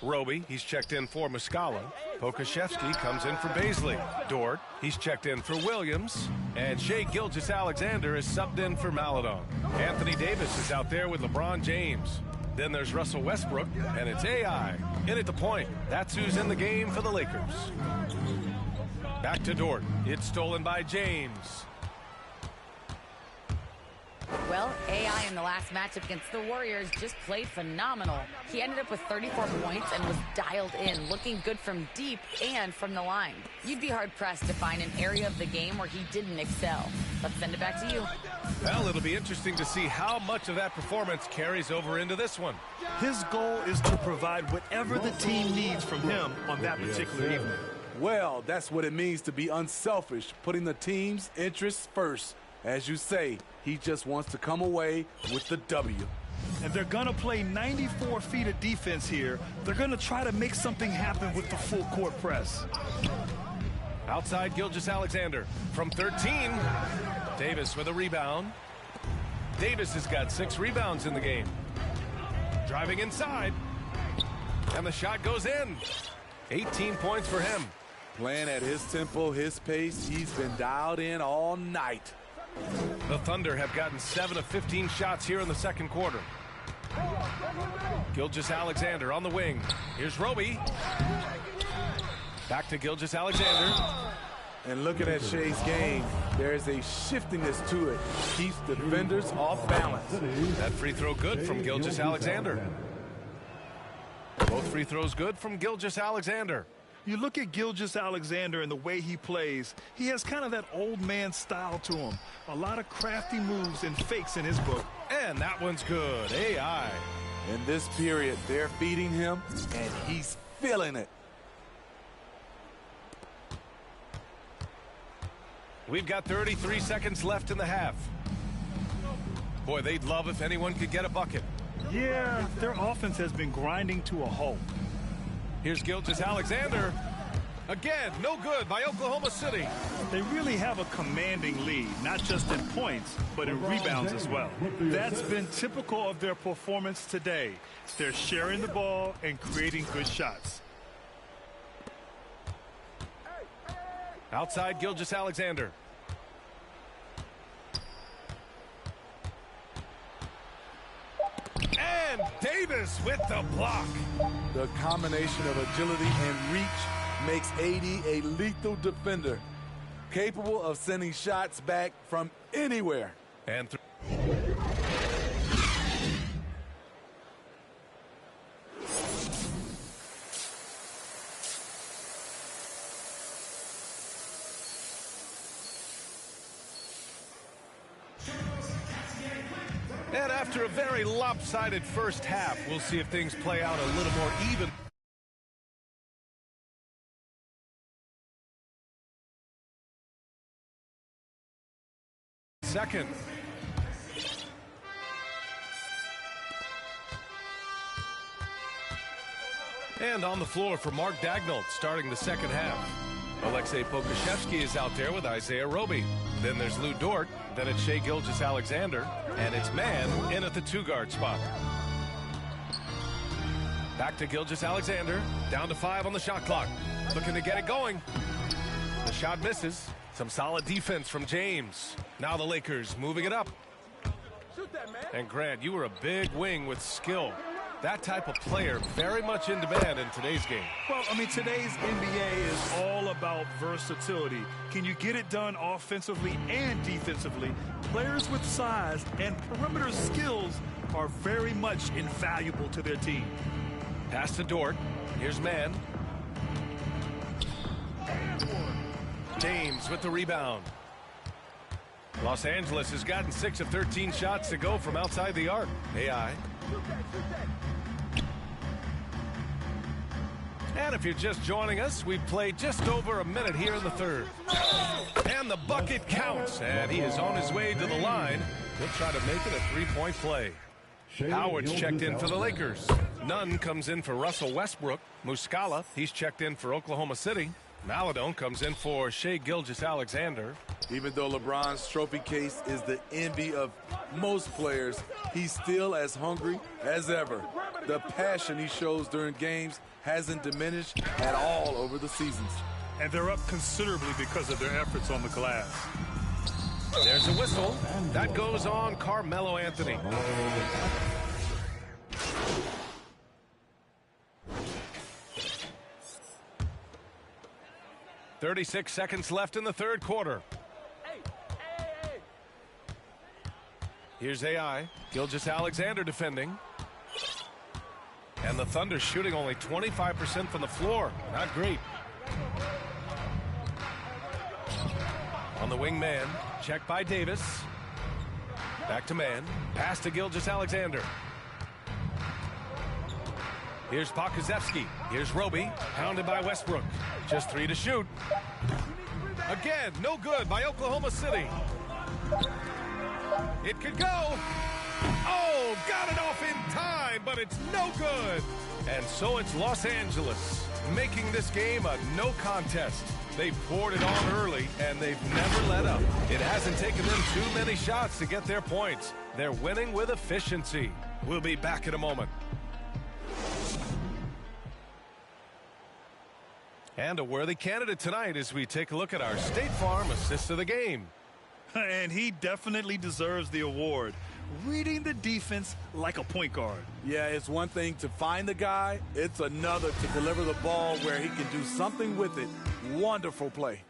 Roby, he's checked in for Muscala. Pokusevski comes in for Bazley. Dort, he's checked in for Williams. And Shai Gilgeous-Alexander is subbed in for Maledon. Anthony Davis is out there with LeBron James. Then there's Russell Westbrook, and it's AI. In at the point. That's who's in the game for the Lakers. Back to Dort. It's stolen by James. Well, AI in the last matchup against the Warriors just played phenomenal. He ended up with 34 points and was dialed in, looking good from deep and from the line. You'd be hard-pressed to find an area of the game where he didn't excel. Let's send it back to you. Well, it'll be interesting to see how much of that performance carries over into this one. His goal is to provide whatever the team needs from him on that particular evening. Well, that's what it means to be unselfish, putting the team's interests first. As you say, he just wants to come away with the W. And they're going to play 94 feet of defense here. They're going to try to make something happen with the full court press. Outside Gilgeous-Alexander from 13. Davis with a rebound. Davis has got 6 rebounds in the game. Driving inside. And the shot goes in. 18 points for him. Playing at his tempo, his pace, he's been dialed in all night. The Thunder have gotten 7 of 15 shots here in the second quarter. Gilgeous-Alexander on the wing. Here's Roby. Back to Gilgeous-Alexander. And looking at Shai's game, there's a shiftiness to it. Keeps defenders off balance. That free throw good from Gilgeous-Alexander. Both free throws good from Gilgeous-Alexander. You look at Gilgeous-Alexander and the way he plays, he has kind of that old man style to him. A lot of crafty moves and fakes in his book. And that one's good. AI. In this period, they're feeding him, and he's feeling it. We've got 33 seconds left in the half. Boy, they'd love if anyone could get a bucket. Yeah, their offense has been grinding to a halt. Here's Gilgeous-Alexander. Again, no good by Oklahoma City. They really have a commanding lead, not just in points, but in rebounds as well. That's been typical of their performance today. They're sharing the ball and creating good shots. Outside Gilgeous-Alexander. And Davis with the block. The combination of agility and reach makes AD a lethal defender, capable of sending shots back from anywhere. And And after a very lopsided first half, we'll see if things play out a little more even. Second. And on the floor for Mark Daigneault starting the second half. Aleksej Pokusevski is out there with Isaiah Roby. Then there's Lu Dort. Then it's Shai Gilgeous-Alexander. And it's Mann in at the 2-guard spot. Back to Gilgeous-Alexander. Down to 5 on the shot clock. Looking to get it going. The shot misses. Some solid defense from James. Now the Lakers moving it up. And Grant, you were a big wing with skill. That type of player very much in demand in today's game. Well, I mean, today's NBA is all about versatility. Can you get it done offensively and defensively? Players with size and perimeter skills are very much invaluable to their team. Pass to Dort. Here's Mann. James with the rebound. Los Angeles has gotten 6 of 13 shots to go from outside the arc. AI. And if you're just joining us, we've played just over a minute here in the third. And the bucket counts. And he is on his way to the line. He'll try to make it a 3-point play. Howard's checked in for the Lakers. Nunn comes in for Russell Westbrook. Muscala, he's checked in for Oklahoma City. Maledon comes in for Shai Gilgeous-Alexander. Even though LeBron's trophy case is the envy of most players, he's still as hungry as ever. The passion he shows during games hasn't diminished at all over the seasons. And they're up considerably because of their efforts on the glass. There's a whistle. That goes on Carmelo Anthony. "36 seconds left in the third quarter. Here's AI. Gilgeous-Alexander defending. And the Thunder shooting only 25% from the floor. Not great. On the wing man. Check by Davis. Back to man. Pass to Gilgeous-Alexander. Here's Pokusevski. Here's Roby. Pounded by Westbrook. Just 3 to shoot. Again, no good by Oklahoma City. It could go. Oh, got it off in time, but it's no good. And so it's Los Angeles making this game a no contest. They poured it on early, and they've never let up. It hasn't taken them too many shots to get their points. They're winning with efficiency. We'll be back in a moment. And a worthy candidate tonight as we take a look at our State Farm Assist of the Game. And he definitely deserves the award. Reading the defense like a point guard. Yeah, it's one thing to find the guy. It's another to deliver the ball where he can do something with it. Wonderful play.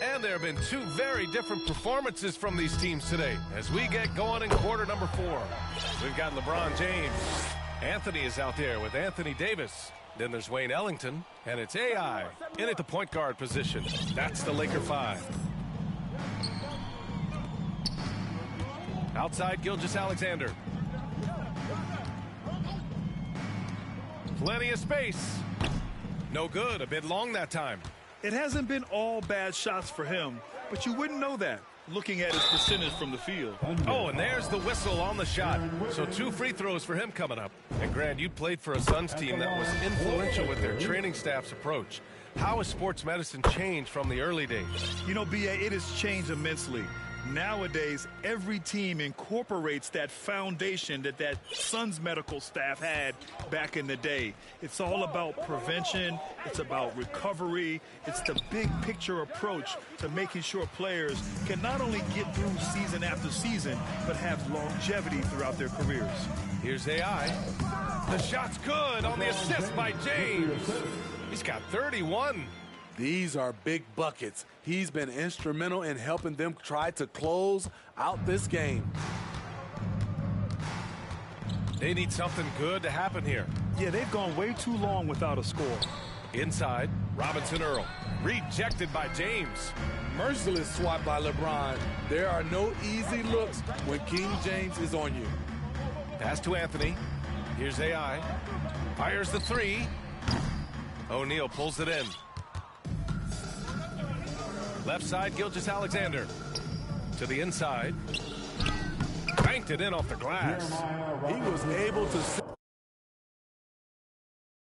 And there have been two very different performances from these teams today as we get going in quarter number 4. We've got LeBron James. Anthony is out there with Anthony Davis. Then there's Wayne Ellington, and it's AI in at the point guard position. That's the Laker 5. Outside, Gilgeous-Alexander. Plenty of space. No good. A bit long that time. It hasn't been all bad shots for him, but you wouldn't know that looking at his percentage from the field. Oh, and there's the whistle on the shot. So 2 free throws for him coming up. And Grant, you played for a Suns team that was influential with their training staff's approach. How has sports medicine changed from the early days? You know, B.A., it has changed immensely. Nowadays, every team incorporates that foundation that Suns medical staff had back in the day. It's all about prevention. It's about recovery. It's the big picture approach to making sure players can not only get through season after season, but have longevity throughout their careers. Here's AI. The shot's good on the assist by James. He's got 31. These are big buckets. He's been instrumental in helping them try to close out this game. They need something good to happen here. Yeah, they've gone way too long without a score. Inside, Robinson Earl. Rejected by James. Merciless swat by LeBron. There are no easy looks when King James is on you. Pass to Anthony. Here's AI. Fires the 3. O'Neal pulls it in. Left side, Gilgeous-Alexander. To the inside. Banked it in off the glass. He was able to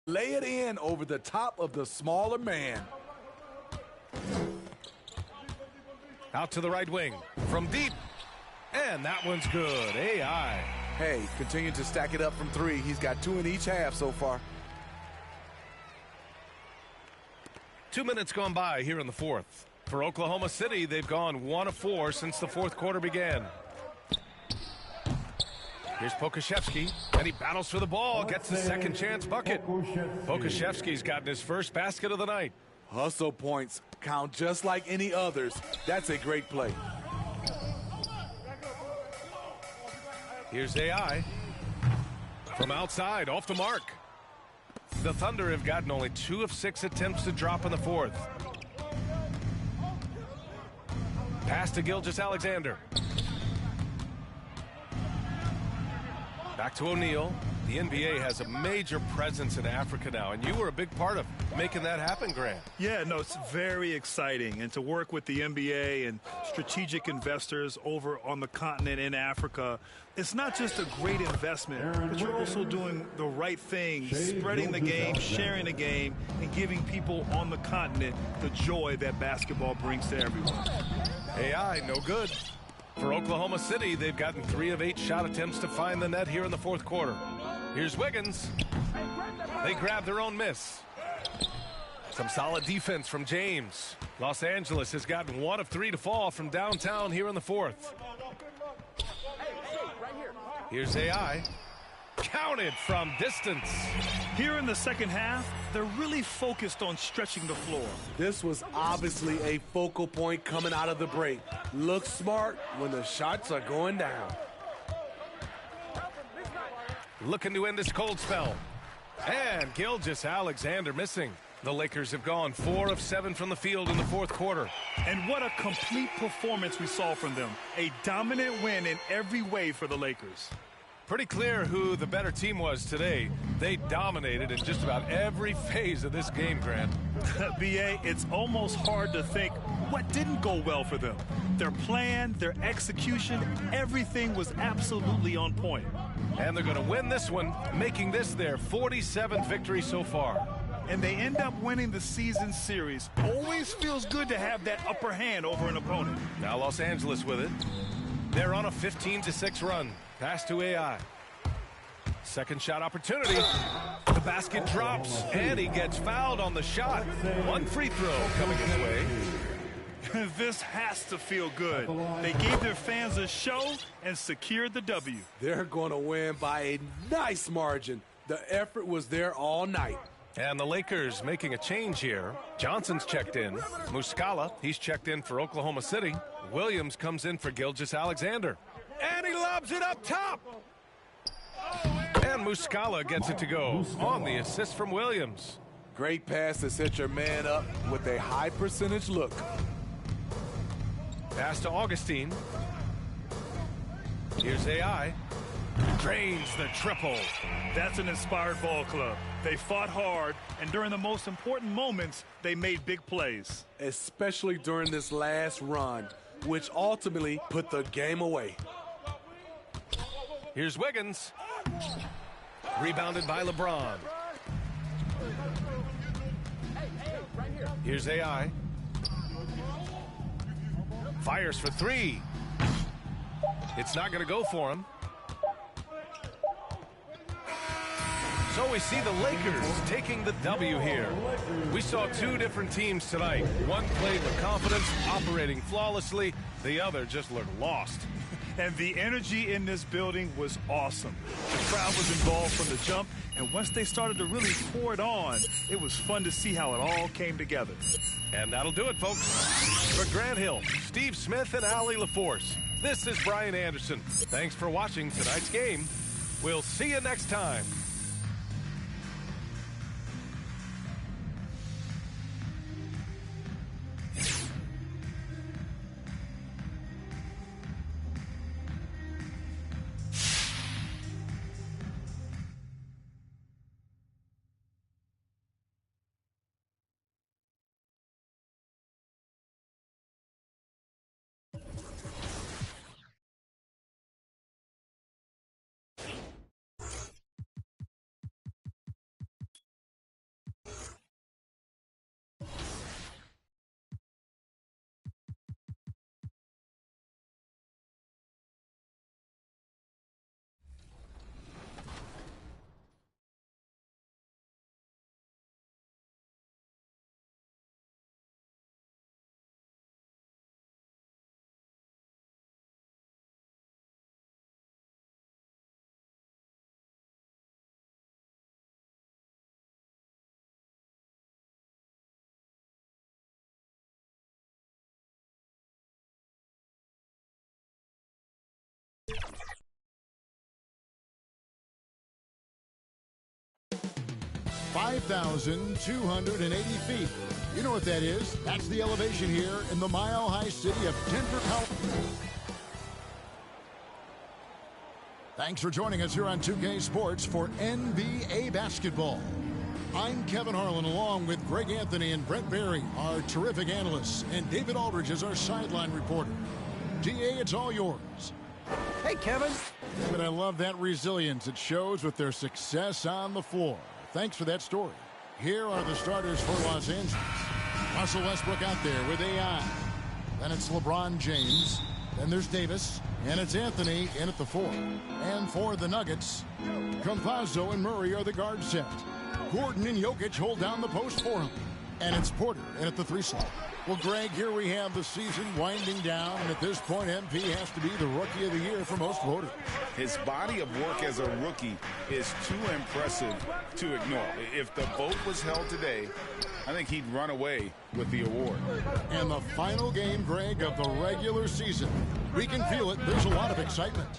lay it in over the top of the smaller man. Out to the right wing. From deep. And that one's good. AI. Hey, continue to stack it up from 3. He's got 2 in each half so far. 2 minutes gone by here in the 4th. For Oklahoma City, they've gone 1 of 4 since the 4th quarter began. Here's Pokusevski, and he battles for the ball, gets the second chance bucket. Pokusevski's gotten his first basket of the night. Hustle points count just like any others. That's a great play. Here's AI. From outside, off the mark. The Thunder have gotten only 2 of 6 attempts to drop in the 4th. Pass to Gilgeous-Alexander. Back to O'Neal. The NBA has a major presence in Africa now, and you were a big part of making that happen, Grant. Yeah, no, it's very exciting. And to work with the NBA and strategic investors over on the continent in Africa, it's not just a great investment, but you're also doing the right thing, spreading the game, sharing the game, and giving people on the continent the joy that basketball brings to everyone. AI, no good. For Oklahoma City, they've gotten 3 of 8 shot attempts to find the net here in the fourth quarter. Here's Wiggins. They grab their own miss. Some solid defense from James. Los Angeles has gotten 1 of 3 to fall from downtown here in the fourth. Here's AI. Counted from distance. Here in the second half, they're really focused on stretching the floor. This was obviously a focal point coming out of the break. Look smart when the shots are going down. Looking to end this cold spell. And Gilgeous-Alexander missing. The Lakers have gone 4 of 7 from the field in the fourth quarter. And what a complete performance we saw from them. A dominant win in every way for the Lakers. Pretty clear who the better team was today. They dominated in just about every phase of this game, Grant. B.A., it's almost hard to think what didn't go well for them. Their plan, their execution, everything was absolutely on point. And they're going to win this one, making this their 47th victory so far. And they end up winning the season series. Always feels good to have that upper hand over an opponent. Now Los Angeles with it. They're on a 15-6 run. Pass to AI. Second shot opportunity. The basket drops, and he gets fouled on the shot. 1 free throw coming his way. This has to feel good. They gave their fans a show and secured the W. They're going to win by a nice margin. The effort was there all night. And the Lakers making a change here. Johnson's checked in. Muscala, he's checked in for Oklahoma City. Williams comes in for Gilgeous-Alexander. And he lobs it up top. And Muscala gets it to go on the assist from Williams. Great pass to set your man up with a high percentage look. Pass to Augustine. Here's AI. Drains the triple. That's an inspired ball club. They fought hard, and during the most important moments, they made big plays. Especially during this last run, which ultimately put the game away. Here's Wiggins. Rebounded by LeBron. Here's AI. Fires for 3. It's not going to go for him. So we see the Lakers taking the W here. We saw 2 different teams tonight. One played with confidence, operating flawlessly. The other just looked lost. And the energy in this building was awesome. The crowd was involved from the jump, and once they started to really pour it on, it was fun to see how it all came together. And that'll do it, folks. For Grant Hill, Steve Smith, and Allie LaForce, this is Brian Anderson. Thanks for watching tonight's game. We'll see you next time. $5,280 feet. You know what that is. That's the elevation here in the mile-high city of Denver, Colorado. Thanks for joining us here on 2K Sports for NBA basketball. I'm Kevin Harlan, along with Greg Anthony and Brent Barry, our terrific analysts, and David Aldridge is our sideline reporter. DA, it's all yours. Hey, Kevin. But I love that resilience it shows with their success on the floor. Thanks for that story. Here are the starters for Los Angeles. Russell Westbrook out there with AI. Then it's LeBron James. Then there's Davis, and it's Anthony in at the 4. And for the Nuggets, Campazzo and Murray are the guard set. Gordon and Jokic hold down the post for him. And it's Porter in at the 3 slot. Well, Greg, here we have the season winding down, and at this point, MP has to be the Rookie of the Year for most voters. His body of work as a rookie is too impressive to ignore. If the vote was held today, I think he'd run away with the award. And the final game, Greg, of the regular season. We can feel it. There's a lot of excitement.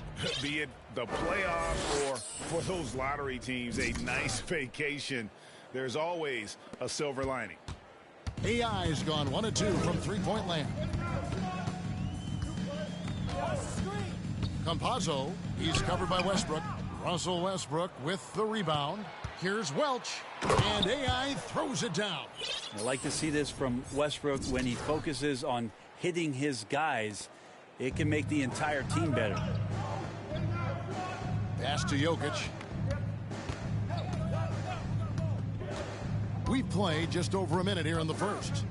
Be it the playoffs or for those lottery teams, a nice vacation. There's always a silver lining. AI's gone 1 of 2 from three-point land. Campazzo, he's covered by Westbrook. Russell Westbrook with the rebound. Here's Welch, and AI throws it down. I like to see this from Westbrook when he focuses on hitting his guys. It can make the entire team better. Pass to Jokic. We've played just over a minute here in the first.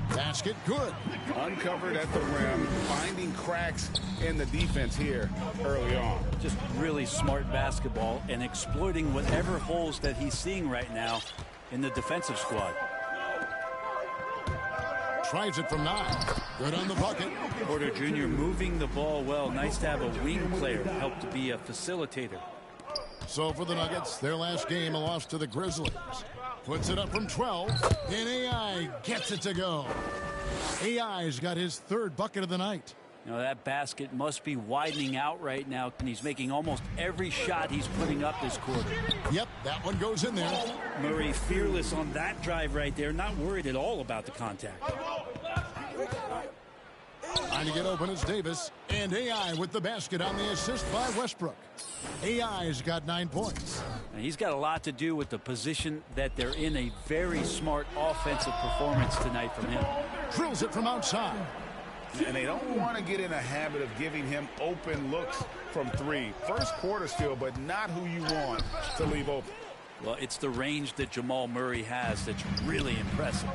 Basket good. Uncovered at the rim, finding cracks in the defense here early on. Just really smart basketball and exploiting whatever holes that he's seeing right now in the defensive squad. Tries it from 9. Good on the bucket. Porter Jr. moving the ball well. Nice to have a wing player help to be a facilitator. So for the Nuggets, their last game, a loss to the Grizzlies. Puts it up from 12, and AI gets it to go. AI's got his 3rd bucket of the night. You know, that basket must be widening out right now, and he's making almost every shot he's putting up this quarter. Yep, that one goes in there. Murray fearless on that drive right there, not worried at all about the contact. Trying to get open is Davis, and AI with the basket on the assist by Westbrook. AI's got 9 points. And he's got a lot to do with the position that they're in. A very smart offensive performance tonight from him. Drills it from outside. And they don't want to get in a habit of giving him open looks from 3. First quarter still, but not who you want to leave open. Well, it's the range that Jamal Murray has that's really impressive.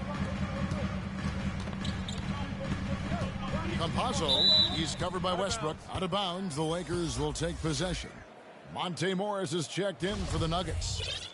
Campazzo, he's covered by Westbrook. Out of bounds, the Lakers will take possession. Monte Morris is checked in for the Nuggets.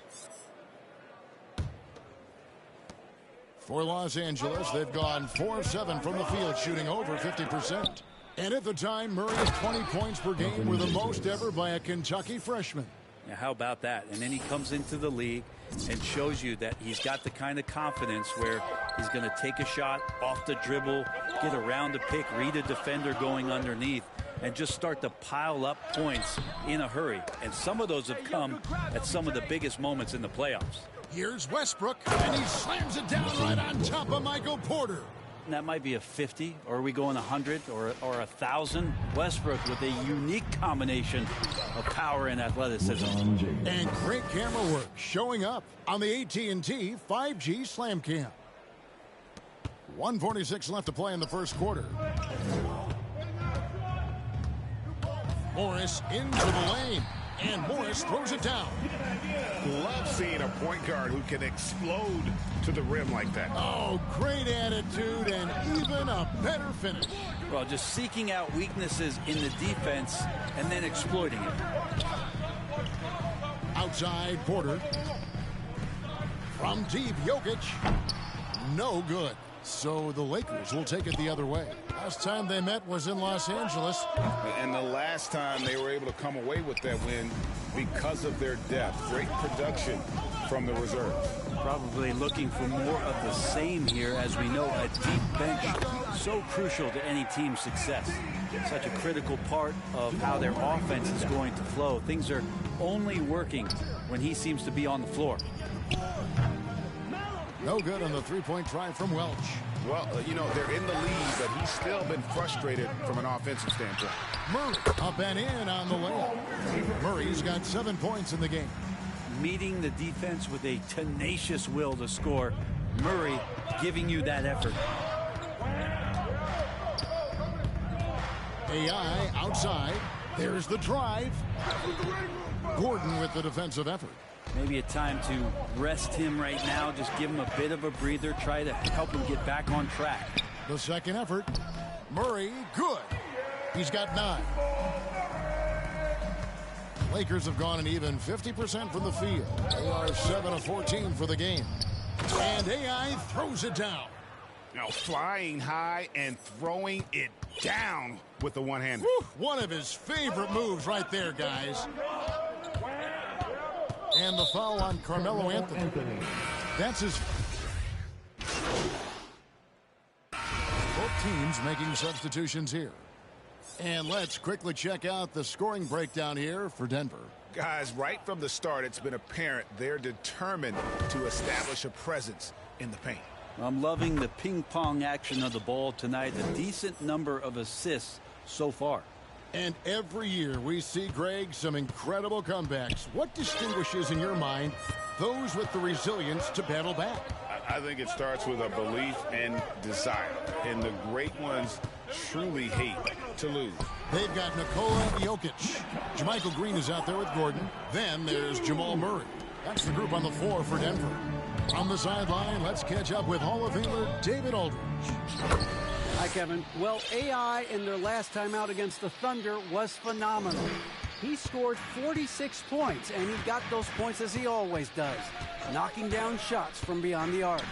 For Los Angeles, they've gone 4 of 7 from the field, shooting over 50%. And at the time, Murray's 20 points per game were the most ever by a Kentucky freshman. Now, how about that? And then he comes into the league and shows you that he's got the kind of confidence where he's going to take a shot off the dribble, get around the pick, read a defender going underneath, and just start to pile up points in a hurry. And some of those have come at some of the biggest moments in the playoffs. Here's Westbrook, and he slams it down right on top of Michael Porter. And that might be a 50, or are we going 100 or 1,000? Westbrook with a unique combination of power and athleticism. And great camera work showing up on the AT&T 5G Slam Cam. 1:46 left to play in the first quarter. Morris into the lane, and Morris throws it down. Love seeing a point guard who can explode to the rim like that. Oh, great attitude and even a better finish. Well, just seeking out weaknesses in the defense and then exploiting it. Outside, Porter. From deep, Jokic. No good. So the Lakers will take it the other way. Last time they met was in Los Angeles. And the last time they were able to come away with that win because of their depth. Great production from the reserves. Probably looking for more of the same here, as we know a deep bench so crucial to any team's success. Such a critical part of how their offense is going to flow. Things are only working when he seems to be on the floor. No good on the three-point try from Welch. Well, you know, they're in the lead, but he's still been frustrated from an offensive standpoint. Murray up and in on the layup. Murray's got 7 points in the game. Meeting the defense with a tenacious will to score. Murray giving you that effort. AI outside. There's the drive. Gordon with the defensive effort. Maybe a time to rest him right now. Just give him a bit of a breather. Try to help him get back on track. The second effort. Murray, good. He's got 9. Lakers have gone an even 50% from the field. They are 7 of 14 for the game. And AI throws it down. Now flying high and throwing it down with the one-hander. One of his favorite moves right there, guys. And the foul on Carmelo Anthony. That's his... Both teams making substitutions here. And let's quickly check out the scoring breakdown here for Denver. Guys, right from the start, it's been apparent they're determined to establish a presence in the paint. I'm loving the ping-pong action of the ball tonight. A decent number of assists so far. And every year we see, Greg, some incredible comebacks. What distinguishes, in your mind, those with the resilience to battle back? I think it starts with a belief and desire. And the great ones truly hate to lose. They've got Nikola Jokic. JaMychal Green is out there with Gordon. Then there's Jamal Murray. That's the group on the floor for Denver. On the sideline, let's catch up with Hall of Famer David Aldridge. Hi, Kevin. Well, AI in their last time out against the Thunder was phenomenal. He scored 46 points, and he got those points as he always does, knocking down shots from beyond the arc.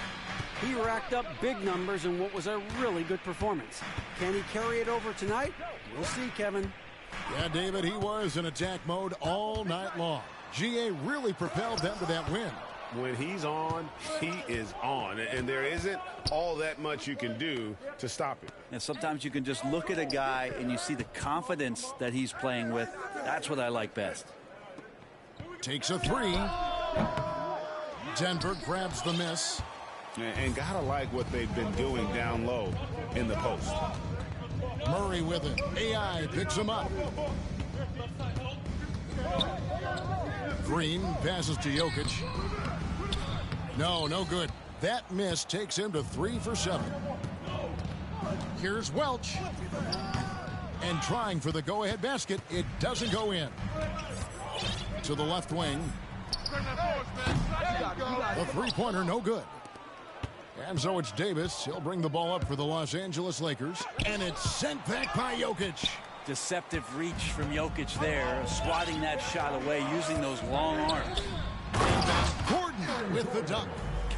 He racked up big numbers in what was a really good performance. Can he carry it over tonight? We'll see, Kevin. Yeah, David, he was in attack mode all night long. GA really propelled them to that win. When he's on, he is on. And there isn't all that much you can do to stop him. And sometimes you can just look at a guy and you see the confidence that he's playing with. That's what I like best. Takes a 3. Denver grabs the miss. And gotta like what they've been doing down low in the post. Murray with it. AI picks him up. Green passes to Jokic. No good. That miss takes him to 3 for 7. Here's Welch. And trying for the go-ahead basket. It doesn't go in. To the left wing. The three-pointer, no good. And so it's Davis. He'll bring the ball up for the Los Angeles Lakers. And it's sent back by Jokic. Deceptive reach from Jokic there, swatting that shot away, using those long arms. And that's Gordon with the dunk.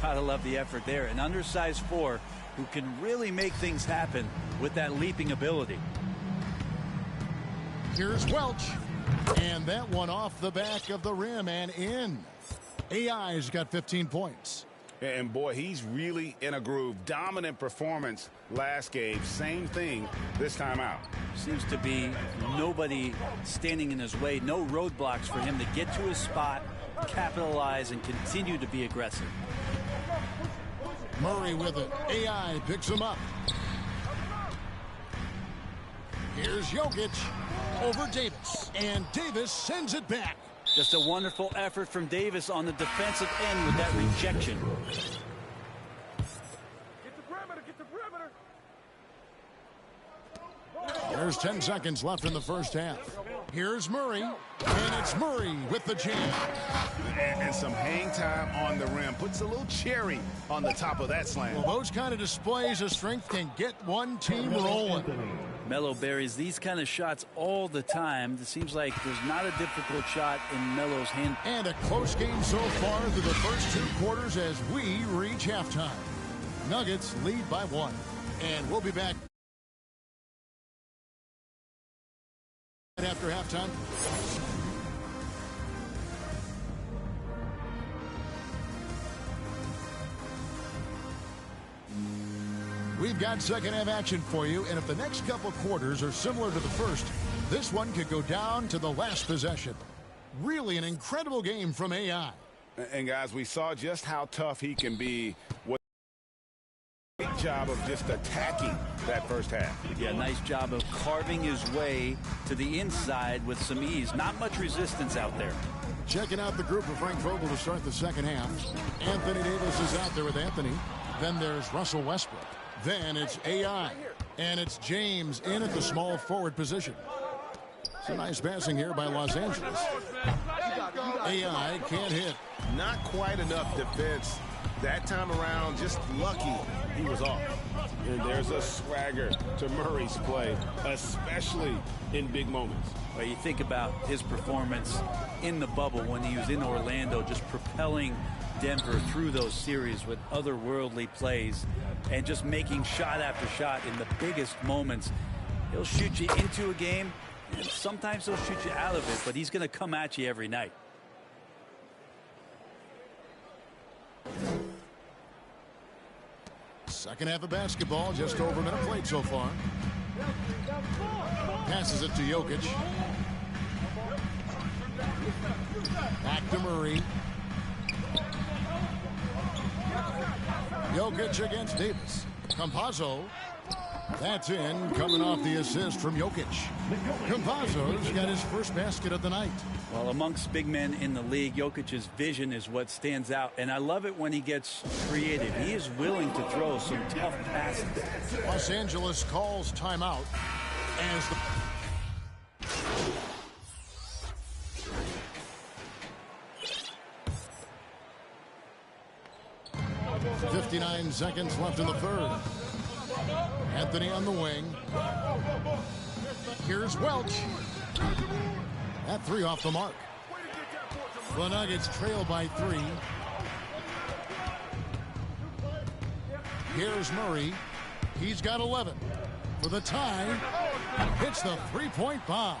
Gotta love the effort there. An undersized 4 who can really make things happen with that leaping ability. Here's Welch. And that one off the back of the rim and in. AI's got 15 points. And boy, he's really in a groove. Dominant performance last game. Same thing this time out. Seems to be nobody standing in his way. No roadblocks for him to get to his spot, capitalize, and continue to be aggressive. Murray with it. AI picks him up. Here's Jokic over Davis. And Davis sends it back. Just a wonderful effort from Davis on the defensive end with that rejection. There's 10 seconds left in the first half. Here's Murray, and it's Murray with the jam. And some hang time on the rim. Puts a little cherry on the top of that slam. Well, those kind of displays of strength can get one team rolling. Melo buries these kind of shots all the time. It seems like there's not a difficult shot in Melo's hand. And a close game so far through the first 2 quarters as we reach halftime. Nuggets lead by 1. And we'll be back after halftime. We've got second half action for you, and if the next couple quarters are similar to the first, this one could go down to the last possession. Really an incredible game from AI. And guys, we saw just how tough he can be. Great job of just attacking that first half. Yeah, nice job of carving his way to the inside with some ease. Not much resistance out there. Checking out the group of Frank Vogel to start the second half. Anthony Davis is out there with Anthony. Then there's Russell Westbrook. Then it's AI. And it's James in at the small forward position. Some nice passing here by Los Angeles. AI can't hit. Not quite enough defense That time around, just lucky he was off. And there's a swagger to Murray's play, especially in big moments. Well, you think about his performance in the bubble when he was in Orlando, just propelling Denver through those series with otherworldly plays and just making shot after shot in the biggest moments. He'll shoot you into a game, and sometimes he'll shoot you out of it, but he's going to come at you every night. Second half of basketball, just over a minute played so far. Passes it to Jokic. Back to Murray. Jokic against Davis. Campazzo. That's in, coming off the assist from Jokic. Campazzo's got his first basket of the night. Well, amongst big men in the league, Jokic's vision is what stands out. And I love it when he gets creative. He is willing to throw some tough passes. Los Angeles calls timeout as the 59 seconds left in the third. Anthony on the wing. Here's Welch. That three off the mark. The Nuggets trail by 3. Here's Murray. He's got 11 for the tie. Hits the three-point bomb.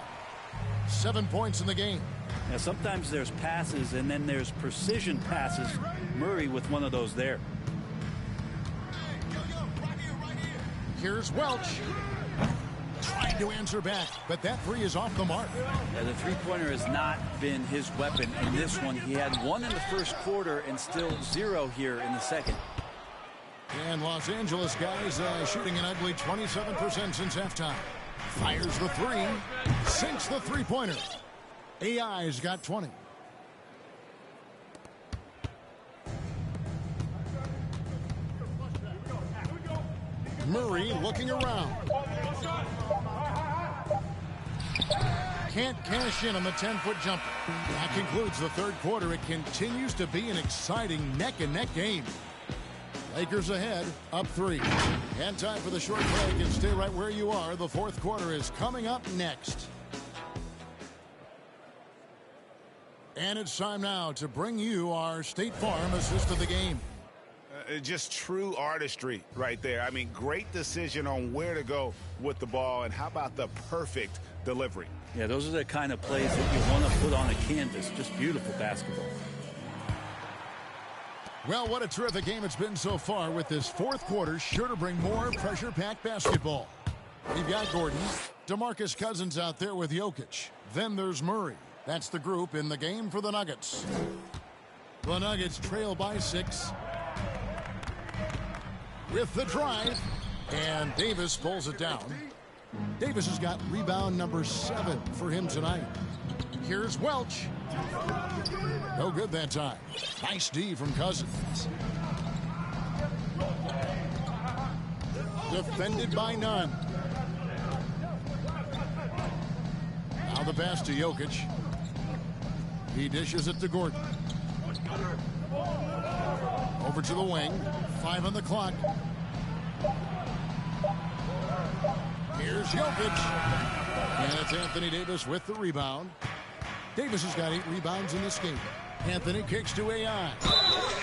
7 points in the game. Now, sometimes there's passes and then there's precision passes. Murray with one of those there. Here's Welch. Trying to answer back, but that three is off the mark. Yeah, the three-pointer has not been his weapon in this one. He had 1 in the first quarter and still 0 here in the second. And Los Angeles guys shooting an ugly 27% since halftime. Fires the three. Sinks the three-pointer. AI's got 20. Murray looking around. Can't cash in on the 10-foot jumper. That concludes the third quarter. It continues to be an exciting neck-and-neck game. Lakers ahead, up 3. And time for the short break, and stay right where you are. The fourth quarter is coming up next. And it's time now to bring you our State Farm assist of the game. Just true artistry right there. I mean, great decision on where to go with the ball, and how about the perfect delivery? Yeah, those are the kind of plays that you want to put on a canvas. Just beautiful basketball. Well, what a terrific game it's been so far, with this fourth quarter sure to bring more pressure-packed basketball. We've got Gordon, DeMarcus Cousins out there with Jokic. Then there's Murray. That's the group in the game for the Nuggets. The Nuggets trail by 6. With the drive, and Davis pulls it down. Davis has got rebound number 7 for him tonight. Here's Welch. No good that time. Nice D from Cousins. Defended by none. Now the pass to Jokic. He dishes it to Gordon. Over to the wing. 5 on the clock. Here's Jokic. And it's Anthony Davis with the rebound. Davis has got 8 rebounds in this game. Anthony kicks to AI.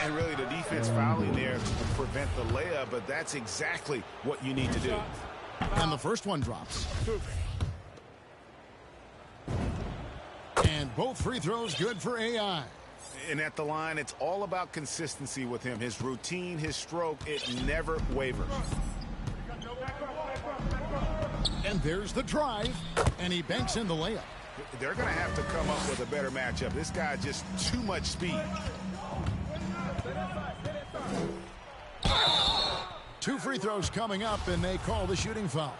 And really the defense fouling there to prevent the layup, but that's exactly what you need to do. And the first one drops. And both free throws good for AI. And at the line, it's all about consistency with him. His routine, his stroke, it never wavers. And there's the drive. And he banks in the layup. They're going to have to come up with a better matchup. This guy just too much speed. 2 free throws coming up, and they call the shooting foul.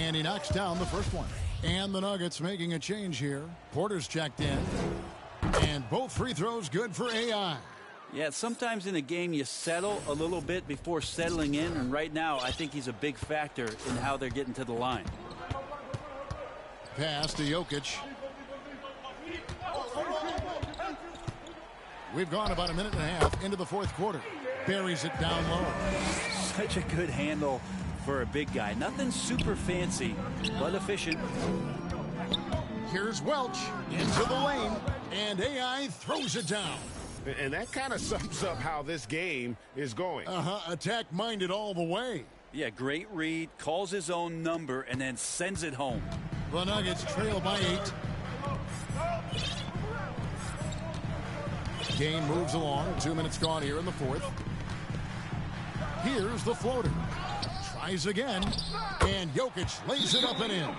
And he knocks down the first one. And the Nuggets making a change here. Porter's checked in. And both free throws good for AI. Yeah, sometimes in a game you settle a little bit before settling in, and right now I think he's a big factor in how they're getting to the line. Pass to Jokic. We've gone about a minute and a half into the fourth quarter. Buries it down low. Such a good handle for a big guy. Nothing super fancy, but efficient. Here's Welch into the lane, and AI throws it down. And that kind of sums up how this game is going. Attack-minded all the way. Yeah, great read, calls his own number, and then sends it home. The Nuggets trail by 8. Game moves along. 2 minutes gone here in the fourth. Here's the floater. Tries again, and Jokic lays it up and in.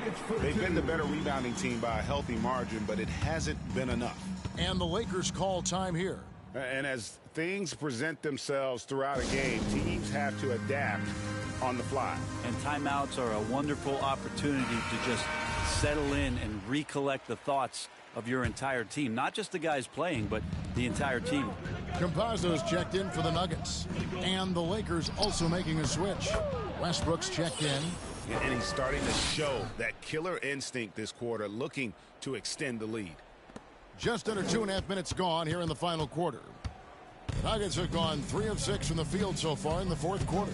They've been the better rebounding team by a healthy margin, but it hasn't been enough. And the Lakers call time here. And as things present themselves throughout a game, teams have to adapt on the fly. And timeouts are a wonderful opportunity to just settle in and recollect the thoughts of your entire team. Not just the guys playing, but the entire team. Campazzo's checked in for the Nuggets. And the Lakers also making a switch. Westbrook's checked in. And he's starting to show that killer instinct this quarter, looking to extend the lead. Just under 2.5 minutes gone here in the final quarter. The Nuggets have gone 3 of 6 from the field so far in the fourth quarter.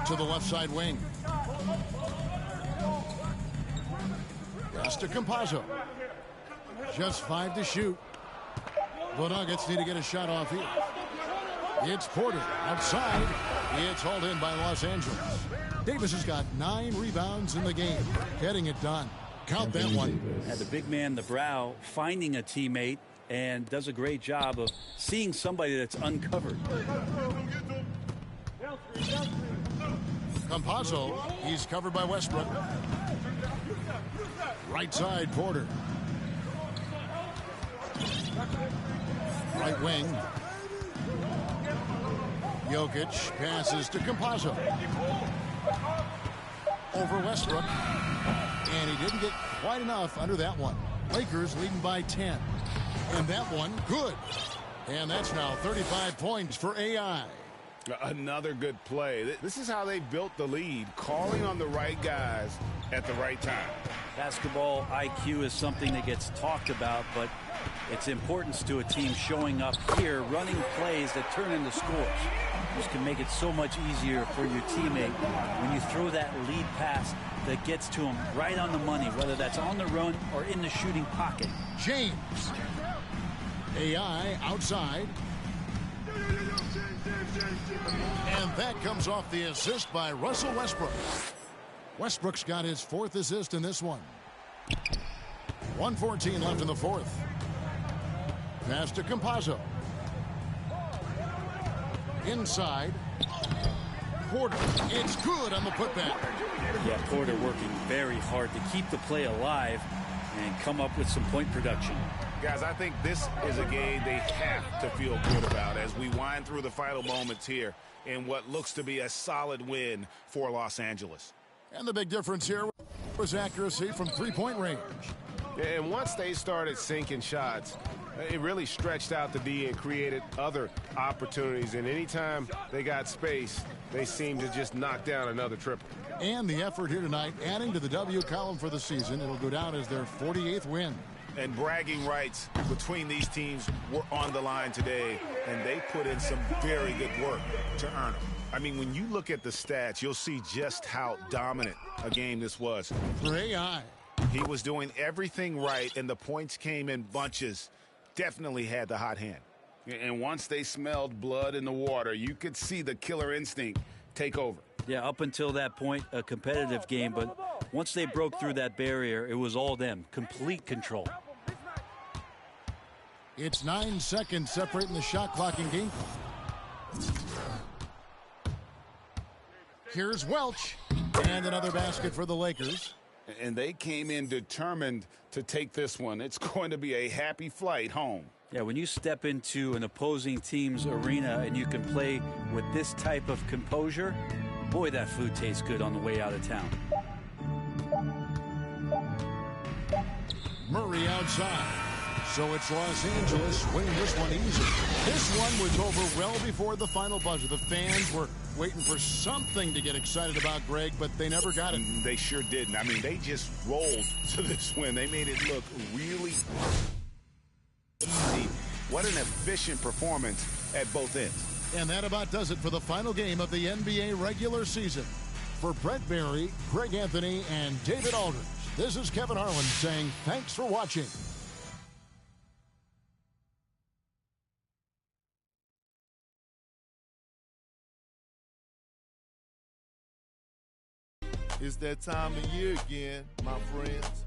To the left side wing. Pass to Campazzo. Just 5 to shoot. The Nuggets need to get a shot off here. It's Porter outside. It's hauled in by Los Angeles. Davis has got 9 rebounds in the game. Getting it done. Count that one. Had the big man, the Brow, finding a teammate and does a great job of seeing somebody that's uncovered. Campazzo, he's covered by Westbrook. Right side, Porter. Right wing. Jokic passes to Campazzo. Over Westbrook. And he didn't get quite enough under that one. Lakers leading by 10. And that one, good. And that's now 35 points for AI. Another good play. This is how they built the lead, calling on the right guys at the right time. Basketball IQ is something that gets talked about, but its importance to a team showing up here, running plays that turn into scores. This can make it so much easier for your teammate when you throw that lead pass that gets to him right on the money, whether that's on the run or in the shooting pocket. James. AI outside. And that comes off the assist by Russell Westbrook. Westbrook's got his 4th assist in this one. 1:14 left in the fourth. Pass to Campazzo. Inside. Porter. It's good on the putback. Yeah, Porter working very hard to keep the play alive and come up with some point production. Guys, I think this is a game they have to feel good about as we wind through the final moments here in what looks to be a solid win for Los Angeles. And the big difference here was accuracy from three-point range. And once they started sinking shots, it really stretched out the D and created other opportunities. And anytime they got space, they seemed to just knock down another triple. And the effort here tonight, adding to the W column for the season. It'll go down as their 48th win. And bragging rights between these teams were on the line today, and they put in some very good work to earn them. I mean, when you look at the stats, you'll see just how dominant a game this was. For AI. He was doing everything right, and the points came in bunches. Definitely had the hot hand. And once they smelled blood in the water, you could see the killer instinct take over. Yeah, up until that point, a competitive game, but once they broke through that barrier, it was all them. Complete control. It's 9 seconds separating the shot clock and game clock. Here's Welch. And another basket for the Lakers. And they came in determined to take this one. It's going to be a happy flight home. Yeah, when you step into an opposing team's arena and you can play with this type of composure, boy, that food tastes good on the way out of town. Murray outside. So it's Los Angeles winning this one easy. This one was over well before the final buzzer. The fans were waiting for something to get excited about, Greg, but they never got it. They sure didn't. I mean, they just rolled to this win. They made it look really easy. What an efficient performance at both ends. And that about does it for the final game of the NBA regular season. For Brent Barry, Greg Anthony, and David Aldridge, this is Kevin Harlan saying thanks for watching. It's that time of year again, my friends.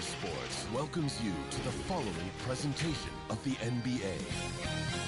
Sports welcomes you to the following presentation of the NBA.